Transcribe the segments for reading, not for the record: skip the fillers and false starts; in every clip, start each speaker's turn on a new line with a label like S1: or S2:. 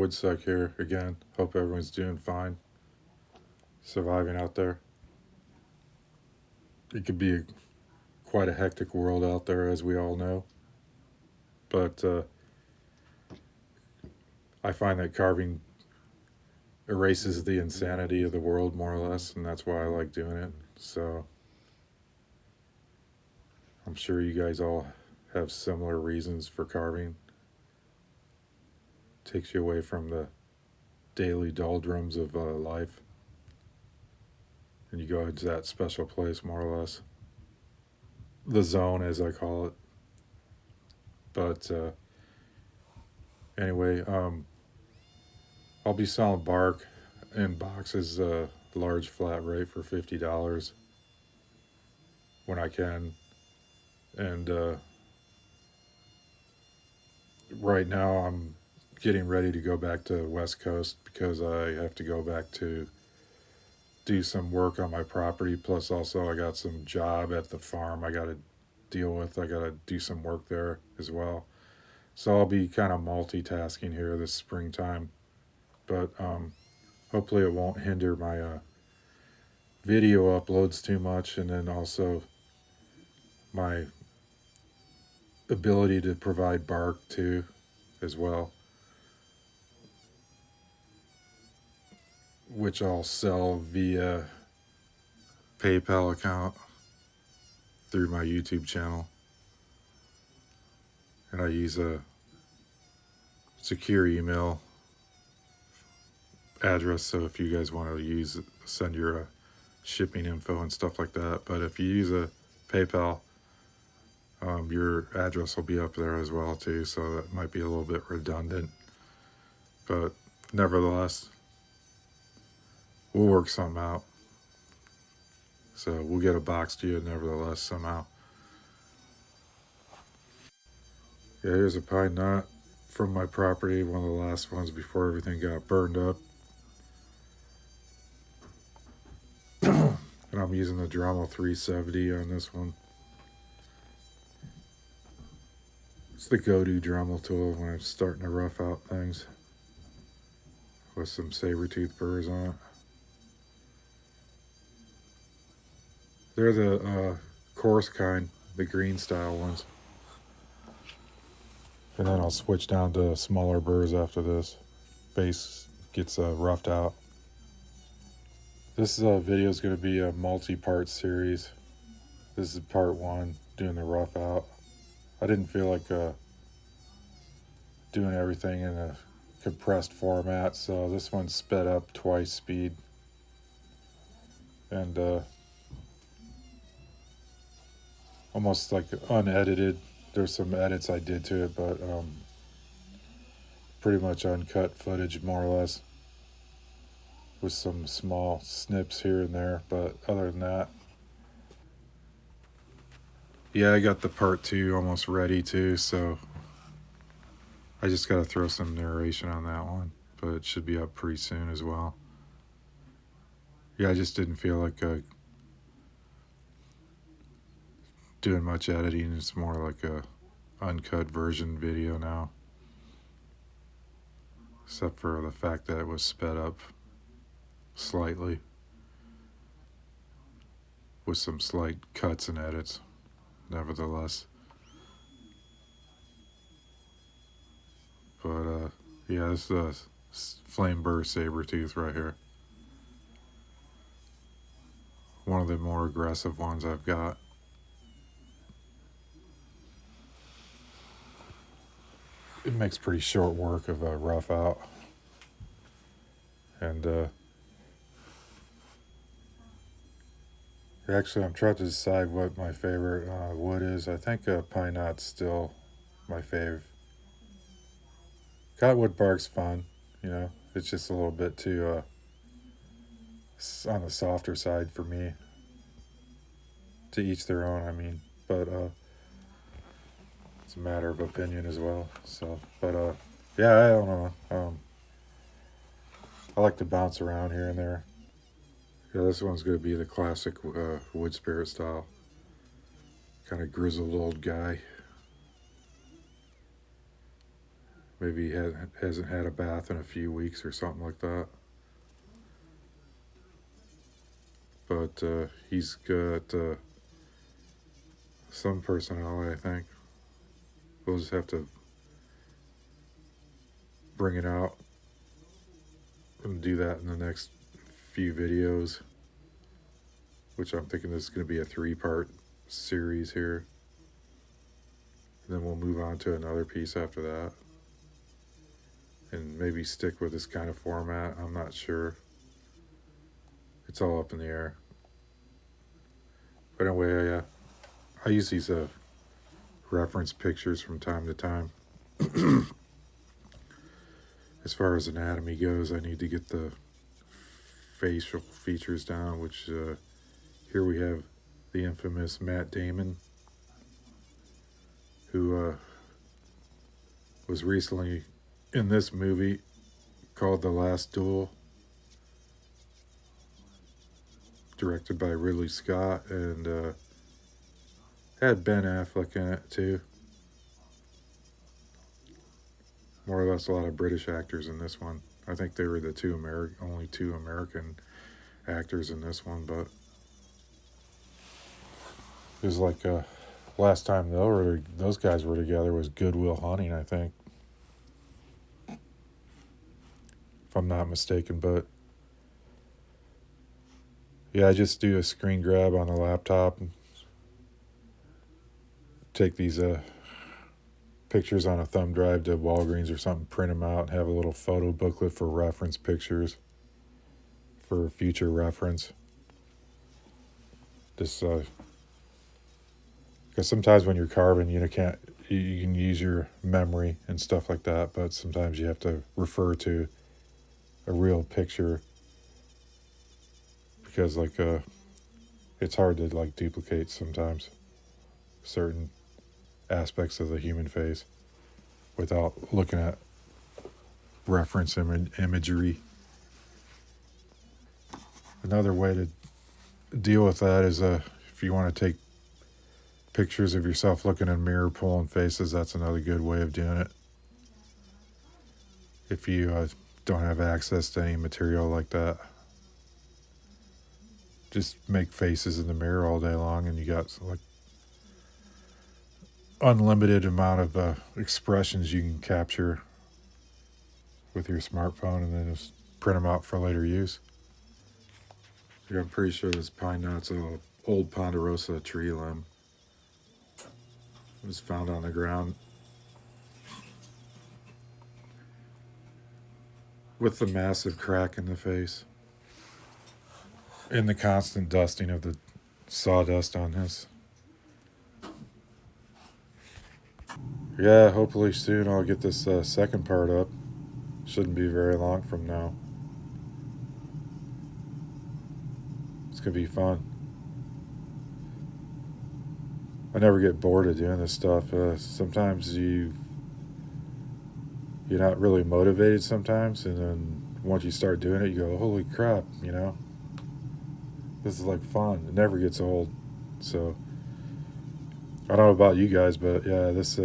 S1: Woodsuck here again. Hope everyone's doing fine, surviving out there. It could be quite a hectic world out there, as we all know. But I find that carving erases the insanity of the world more or less, and that's why I like doing it. So I'm sure you guys all have similar reasons for carving. Takes you away from the daily doldrums of life, and you go into that special place more or less. The zone, as I call it. But anyway, I'll be selling bark in boxes, large flat rate for $50 when I can. And right now I'm getting ready to go back to West Coast because I have to go back to do some work on my property. Plus also I got some job at the farm I got to deal with. I got to do some work there as well. So I'll be kind of multitasking here this springtime. But hopefully it won't hinder my video uploads too much, and then also my ability to provide bark too as well, which I'll sell via PayPal account through my YouTube channel. And I use a secure email address, so if you guys want to send your shipping info and stuff like that. But if you use a PayPal, your address will be up there as well too, so that might be a little bit redundant, but nevertheless we'll work something out. So we'll get a box to you nevertheless somehow. Yeah, here's a pine knot from my property, one of the last ones before everything got burned up. And I'm using the Dremel 370 on this one. It's the go-to Dremel tool when I'm starting to rough out things with some saber-tooth burrs on it. They're the coarse kind, the green style ones. And then I'll switch down to smaller burrs after this base gets roughed out. This video is going to be a multi-part series. This is part one, doing the rough out. I didn't feel like doing everything in a compressed format, so this one's sped up twice speed. And almost like unedited. There's some edits I did to it, but pretty much uncut footage more or less, with some small snips here and there. But other than that, yeah, I got the part two almost ready too, so I just gotta throw some narration on that one, but it should be up pretty soon as well. Yeah, I just didn't feel like doing much editing. It's more like a uncut version video now, except for the fact that it was sped up slightly with some slight cuts and edits nevertheless. But yeah, this is a flame burr saber-tooth right here, one of the more aggressive ones I've got. It makes pretty short work of a rough out. And actually I'm trying to decide what my favorite wood is. I think pine knot's still my fave. Cottonwood bark's fun, you know, it's just a little bit too on the softer side for me. To each their own, I mean, but it's a matter of opinion as well. So, but yeah, I don't know. I like to bounce around here and there. Yeah, this one's going to be the classic wood spirit style. Kind of grizzled old guy. Maybe he hasn't had a bath in a few weeks or something like that. But he's got some personality, I think. We'll just have to bring it out and do that in the next few videos, which I'm thinking this is going to be a 3-part series here. And then we'll move on to another piece after that. And maybe stick with this kind of format. I'm not sure. It's all up in the air. But anyway, I use these reference pictures from time to time. As far as anatomy goes, I need to get the facial features down, which here we have the infamous Matt Damon, who was recently in this movie called The Last Duel, directed by Ridley Scott, and had Ben Affleck in it too. More or less a lot of British actors in this one. I think they were the only two American actors in this one, but it was like last time those guys were together was Good Will Hunting, I think, if I'm not mistaken. But yeah, I just do a screen grab on the laptop and take these pictures on a thumb drive to Walgreens or something, print them out, and have a little photo booklet for reference pictures for future reference. Just because sometimes when you're carving, you can use your memory and stuff like that, but sometimes you have to refer to a real picture because it's hard to duplicate sometimes certain aspects of the human face without looking at reference imagery. Another way to deal with that is if you want to take pictures of yourself looking in a mirror pulling faces, that's another good way of doing it. If you don't have access to any material like that, just make faces in the mirror all day long and you got unlimited amount of expressions you can capture with your smartphone and then just print them out for later use. Yeah, I'm pretty sure this pine knot's an old ponderosa tree limb. It was found on the ground with the massive crack in the face and the constant dusting of the sawdust on this. Yeah, hopefully soon I'll get this second part up. Shouldn't be very long from now. It's going to be fun. I never get bored of doing this stuff. Sometimes you're not really motivated sometimes, and then once you start doing it, you go, holy crap, this is fun. It never gets old. So I don't know about you guys, but yeah, this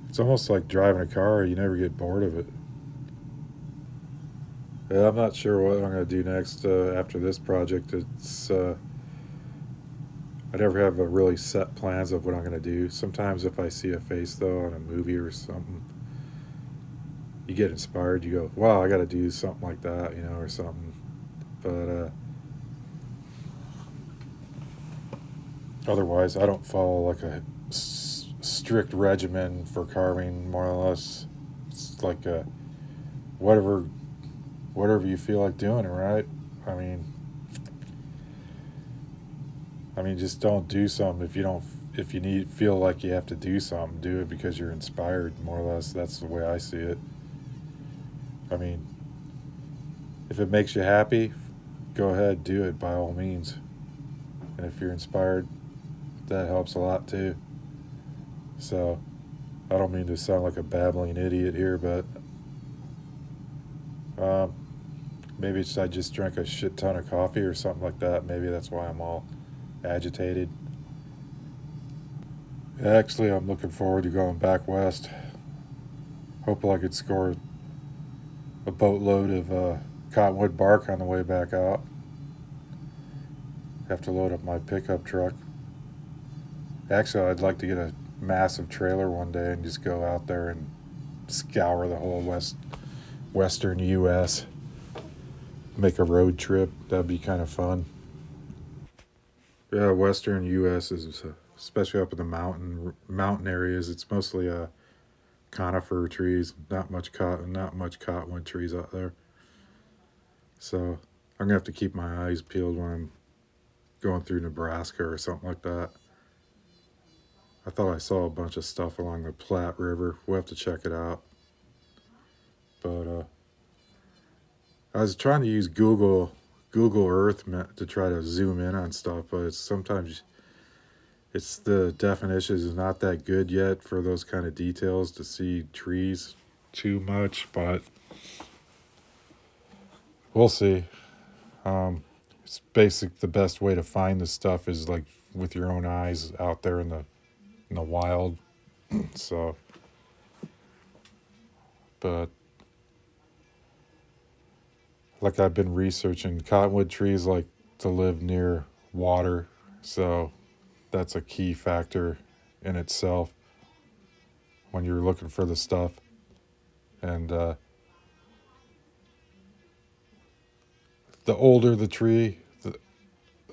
S1: it's almost like driving a car. You never get bored of it. Yeah, I'm not sure what I'm going to do next after this project. It's I never have a really set plans of what I'm going to do. Sometimes if I see a face, though, on a movie or something, you get inspired. You go, wow, I got to do something like that, or something. But otherwise, I don't follow a strict regimen for carving, more or less. It's whatever you feel like doing it, right? I mean, just don't do something if you feel like you have to do something. Do it because you're inspired, more or less. That's the way I see it. I mean, if it makes you happy, go ahead, do it by all means. And if you're inspired, that helps a lot too. So, I don't mean to sound like a babbling idiot here, but maybe I just drank a shit ton of coffee or something like that. Maybe that's why I'm all agitated. Actually, I'm looking forward to going back west. Hopefully I could score a boatload of cottonwood bark on the way back out. Have to load up my pickup truck. Actually, I'd like to get a massive trailer one day and just go out there and scour the whole western U.S. Make a road trip. That'd be kind of fun. Yeah, western U.S. is especially up in the mountain areas. It's mostly conifer trees. Not much cottonwood trees out there. So I'm gonna have to keep my eyes peeled when I'm going through Nebraska or something like that. I thought I saw a bunch of stuff along the Platte River. We'll have to check it out. But I was trying to use Google Earth to try to zoom in on stuff, but sometimes it's the definition is not that good yet for those kind of details to see trees too much. But we'll see. It's basic. The best way to find this stuff is like with your own eyes out there in the wild. So, but like I've been researching, cottonwood trees like to live near water, so that's a key factor in itself when you're looking for the stuff. And the older the tree,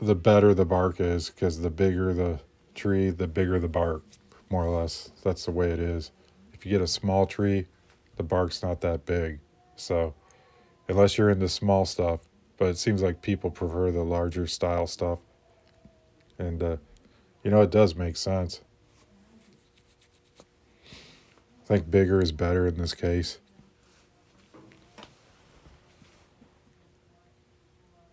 S1: the better the bark is, because the bigger the tree, the bigger the bark, more or less. That's the way it is. If you get a small tree, the bark's not that big. So, unless you're into small stuff, but it seems like people prefer the larger style stuff. And, it does make sense. I think bigger is better in this case.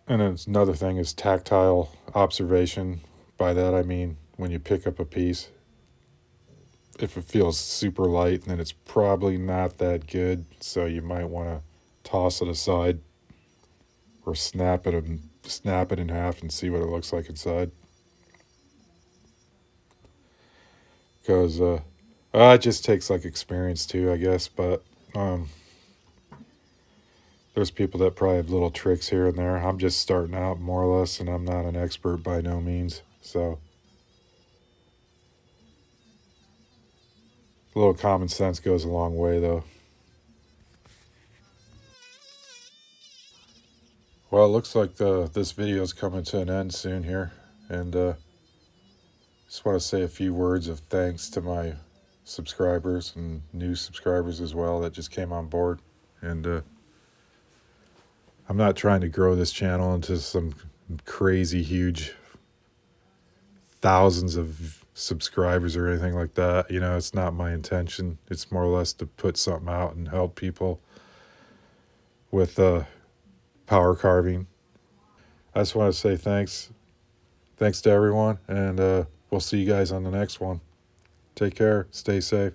S1: And then another thing is tactile observation. By that I mean when you pick up a piece, if it feels super light, then it's probably not that good. So you might want to toss it aside or snap it in half and see what it looks like inside. Because it just takes like experience too, I guess. But there's people that probably have little tricks here and there. I'm just starting out more or less, and I'm not an expert by no means. So a little common sense goes a long way, though. Well, it looks like this video is coming to an end soon here, and just want to say a few words of thanks to my subscribers and new subscribers as well that just came on board. And I'm not trying to grow this channel into some crazy huge thousands of subscribers or anything like that. It's not my intention. It's more or less to put something out and help people with power carving. I just want to say thanks to everyone, and we'll see you guys on the next one. Take care. Stay safe.